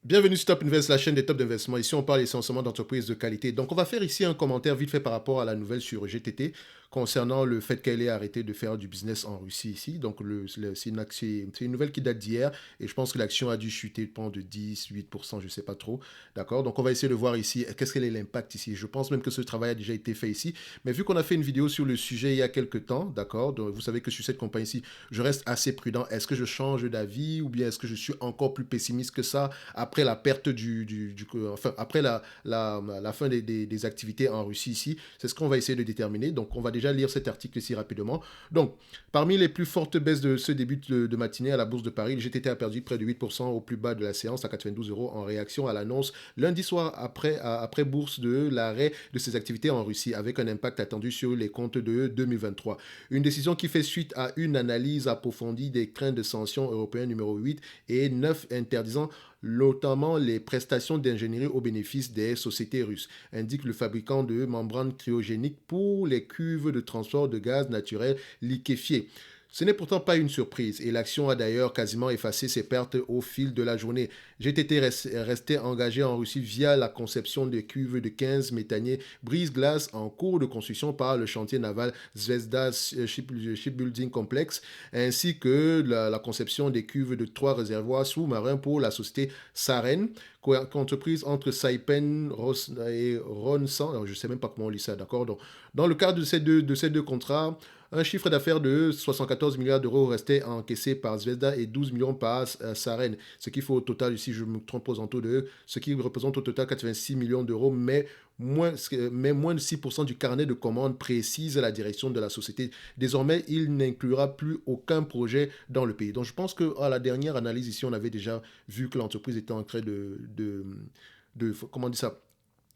Bienvenue sur Top Invest, la chaîne des top d'investissement. Ici, on parle essentiellement d'entreprises de qualité. Donc, on va faire ici un commentaire vite fait par rapport à la nouvelle sur GTT concernant le fait qu'elle ait arrêté de faire du business en Russie ici. Donc, c'est une nouvelle qui date d'hier et je pense que l'action a dû chuter pendant de 10, 8%, je ne sais pas trop. D'accord. Donc, on va essayer de voir ici qu'est-ce qu'elle est l'impact ici. Je pense même que ce travail a déjà été fait ici. Mais vu qu'on a fait une vidéo sur le sujet il y a quelques temps, d'accord, donc vous savez que sur cette compagnie ici, je reste assez prudent. Est-ce que je change d'avis ou bien est-ce que je suis encore plus pessimiste que ça après la perte enfin, après la fin des activités en Russie ici? C'est ce qu'on va essayer de déterminer. Donc, on va déjà lire cet article ici rapidement. Donc, parmi les plus fortes baisses de ce début de matinée à la Bourse de Paris, le GTT a perdu près de 8% au plus bas de la séance à 92 euros en réaction à l'annonce lundi soir après bourse de l'arrêt de ses activités en Russie avec un impact attendu sur les comptes de 2023. Une décision qui fait suite à une analyse approfondie des craintes de sanctions européennes numéro 8 et 9 interdisant notamment les prestations d'ingénierie au bénéfice des sociétés russes, indique le fabricant de membranes cryogéniques pour les cuves de transport de gaz naturel liquéfié. Ce n'est pourtant pas une surprise et l'action a d'ailleurs quasiment effacé ses pertes au fil de la journée. GTT restait engagé en Russie via la conception de cuves de 15 méthaniers brise-glace en cours de construction par le chantier naval Zvezda Shipbuilding Complex, ainsi que la conception des cuves de 3 réservoirs sous-marins pour la société Saren, entreprise entre Saipen et Ronsan. Je ne sais même pas comment on lit ça, d'accord. Donc, dans le cadre de ces deux contrats, un chiffre d'affaires de 74 milliards d'euros restait encaissé par Zvezda et 12 millions par Saren, ce qui fait au total, si je me trompe aux entours de ce qui représente au total 86 millions d'euros, mais moins de 6% du carnet de commandes précise la direction de la société. Désormais, il n'inclura plus aucun projet dans le pays. Donc je pense qu'à la dernière analyse ici, on avait déjà vu que l'entreprise était en train comment dire ça,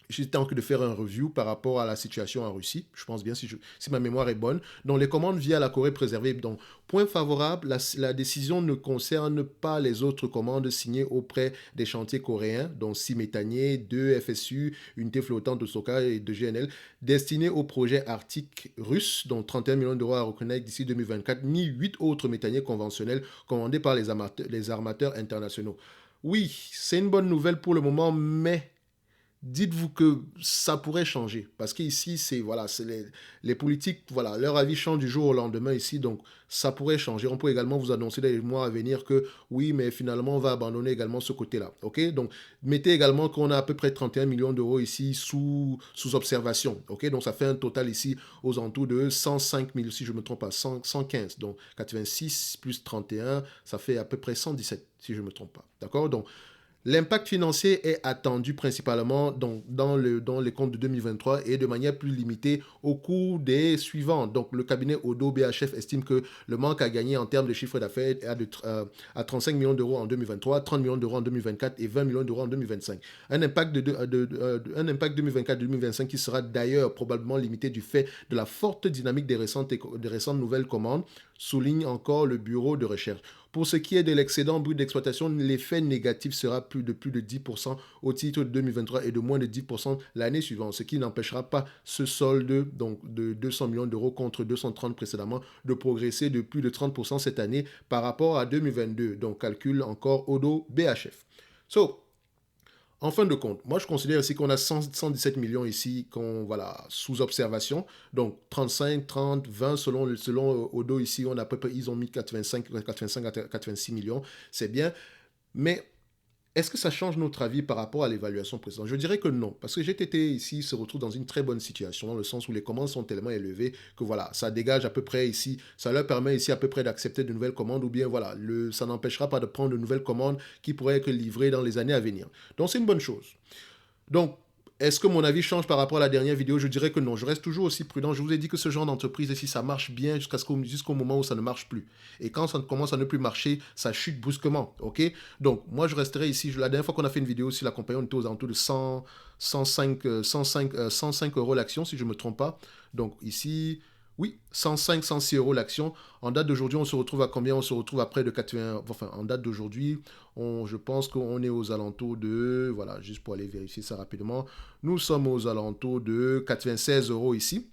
j'étais en train de faire un review par rapport à la situation en Russie, je pense bien si ma mémoire est bonne. Donc les commandes via la Corée préservée. Donc point favorable, la décision ne concerne pas les autres commandes signées auprès des chantiers coréens, dont 6 méthaniers, 2 FSU, unité flottante de stockage et de GNL, destinés au projet arctique russe, dont 31 millions d'euros à reconnaître d'ici 2024, ni 8 autres méthaniers conventionnels commandés par les armateurs internationaux. Oui, c'est une bonne nouvelle pour le moment, mais dites-vous que ça pourrait changer. Parce qu'ici, c'est les politiques, voilà, leur avis change du jour au lendemain ici, donc ça pourrait changer. On peut également vous annoncer dans les mois à venir que oui, mais finalement, on va abandonner également ce côté-là. OK? Donc, mettez également qu'on a à peu près 31 millions d'euros ici sous observation. OK? Donc, ça fait un total ici aux alentours de 105 000, si je ne me trompe pas, 115. Donc, 86 plus 31, ça fait à peu près 117, si je ne me trompe pas. D'accord? Donc, l'impact financier est attendu principalement dans les comptes de 2023 et de manière plus limitée au cours des suivants. Donc, le cabinet Odo BHF estime que le manque à gagner en termes de chiffre d'affaires est à 35 millions d'euros en 2023, 30 millions d'euros en 2024 et 20 millions d'euros en 2025. Un impact, un impact 2024-2025 qui sera d'ailleurs probablement limité du fait de la forte dynamique des récentes nouvelles commandes, souligne encore le bureau de recherche. Pour ce qui est de l'excédent brut d'exploitation, l'effet négatif sera plus de 10% au titre de 2023 et de moins de 10% l'année suivante, ce qui n'empêchera pas ce solde donc de 200 millions d'euros contre 230 précédemment de progresser de plus de 30% cette année par rapport à 2022. Donc calcul encore Odo BHF. So, en fin de compte, moi je considère ici qu'on a 117 millions ici voilà, sous observation. Donc 35, 30, 20 selon Odo ici, on a à peu près, ils ont mis 85 à 86 millions. C'est bien. Mais est-ce que ça change notre avis par rapport à l'évaluation précédente? Je dirais que non, parce que GTT ici se retrouve dans une très bonne situation, dans le sens où les commandes sont tellement élevées que voilà, ça dégage à peu près ici, ça leur permet ici à peu près d'accepter de nouvelles commandes, ou bien voilà, ça n'empêchera pas de prendre de nouvelles commandes qui pourraient être livrées dans les années à venir. Donc c'est une bonne chose. Donc, est-ce que mon avis change par rapport à la dernière vidéo? Je dirais que non. Je reste toujours aussi prudent. Je vous ai dit que ce genre d'entreprise, ici, ça marche bien jusqu'au moment où ça ne marche plus. Et quand ça commence à ne plus marcher, ça chute brusquement. OK? Donc, moi, je resterai ici. La dernière fois qu'on a fait une vidéo sur la compagnie, on était aux alentours de 105 euros l'action, si je ne me trompe pas. Donc, ici, oui, 105, 106 euros l'action. En date d'aujourd'hui, on se retrouve à combien? On se retrouve à près de 80. Enfin, en date d'aujourd'hui, je pense qu'on est aux alentours de. Voilà, juste pour aller vérifier ça rapidement. Nous sommes aux alentours de 96 euros ici.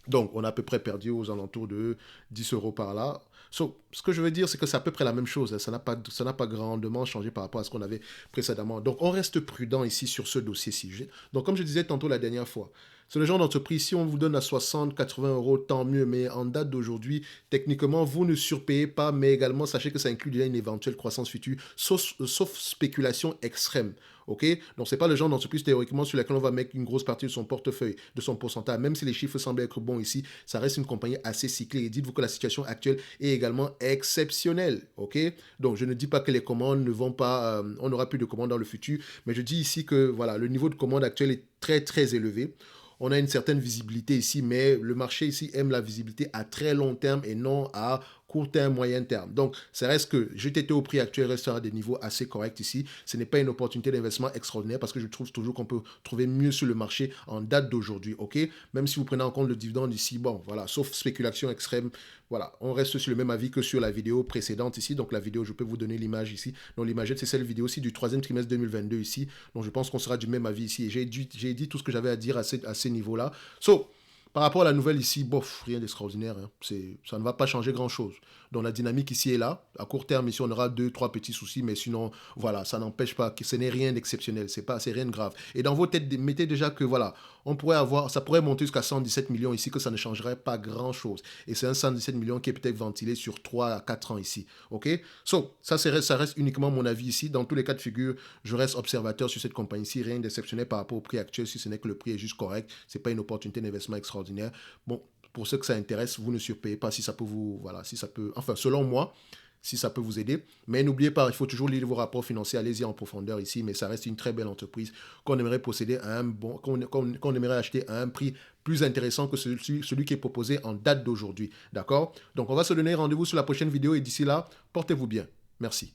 Donc, on a à peu près perdu aux alentours de 10 euros par là. Ce que je veux dire, c'est que c'est à peu près la même chose, hein. Ça n'a pas grandement changé par rapport à ce qu'on avait précédemment. Donc, on reste prudent ici sur ce dossier-ci. Donc, comme je disais tantôt la dernière fois, c'est le genre d'entreprise, si on vous donne à 60, 80 euros, tant mieux. Mais en date d'aujourd'hui, techniquement, vous ne surpayez pas, mais également, sachez que ça inclut déjà une éventuelle croissance future, sauf spéculation extrême. OK? Donc, ce n'est pas le genre d'entreprise théoriquement sur laquelle on va mettre une grosse partie de son portefeuille, de son pourcentage. Même si les chiffres semblent être bons ici, ça reste une compagnie assez cyclée. Et dites-vous que la situation actuelle est également exceptionnelle. OK? Donc, je ne dis pas que les commandes ne vont pas, on n'aura plus de commandes dans le futur, mais je dis ici que voilà, le niveau de commande actuel est très, très élevé. On a une certaine visibilité ici, mais le marché ici aime la visibilité à très long terme et non à court terme, moyen terme. Donc, ça reste que GTT au prix actuel reste à des niveaux assez corrects ici. Ce n'est pas une opportunité d'investissement extraordinaire parce que je trouve toujours qu'on peut trouver mieux sur le marché en date d'aujourd'hui, OK? Même si vous prenez en compte le dividende ici, bon, voilà, sauf spéculation extrême, voilà, on reste sur le même avis que sur la vidéo précédente ici. Donc, la vidéo, je peux vous donner l'image ici. Donc, l'imagette, c'est celle vidéo aussi du troisième trimestre 2022 ici. Donc, je pense qu'on sera du même avis ici. Et j'ai dit tout ce que j'avais à dire à ces niveaux-là. Par rapport à la nouvelle ici, bof, rien d'extraordinaire, hein. Ça ne va pas changer grand-chose. Donc la dynamique ici est là. À court terme, ici, on aura 2, 3 petits soucis, mais sinon, voilà, ça n'empêche pas que ce n'est rien d'exceptionnel. C'est rien de grave. Et dans vos têtes, mettez déjà que, voilà, ça pourrait monter jusqu'à 117 millions ici, que ça ne changerait pas grand-chose. Et c'est un 117 millions qui est peut-être ventilé sur 3 à 4 ans ici. OK? Ça reste uniquement mon avis ici. Dans tous les cas de figure, je reste observateur sur cette compagnie ici. Rien d'exceptionnel par rapport au prix actuel, si ce n'est que le prix est juste correct. Ce n'est pas une opportunité d'investissement extraordinaire. Bon, pour ceux que ça intéresse, vous ne surpayez pas si ça peut vous, voilà, si ça peut, enfin, selon moi, si ça peut vous aider. Mais n'oubliez pas, il faut toujours lire vos rapports financiers, allez-y en profondeur ici, mais ça reste une très belle entreprise qu'on aimerait posséder à un bon, qu'on aimerait acheter à un prix plus intéressant que celui qui est proposé en date d'aujourd'hui. D'accord? Donc, on va se donner rendez-vous sur la prochaine vidéo et d'ici là, portez-vous bien. Merci.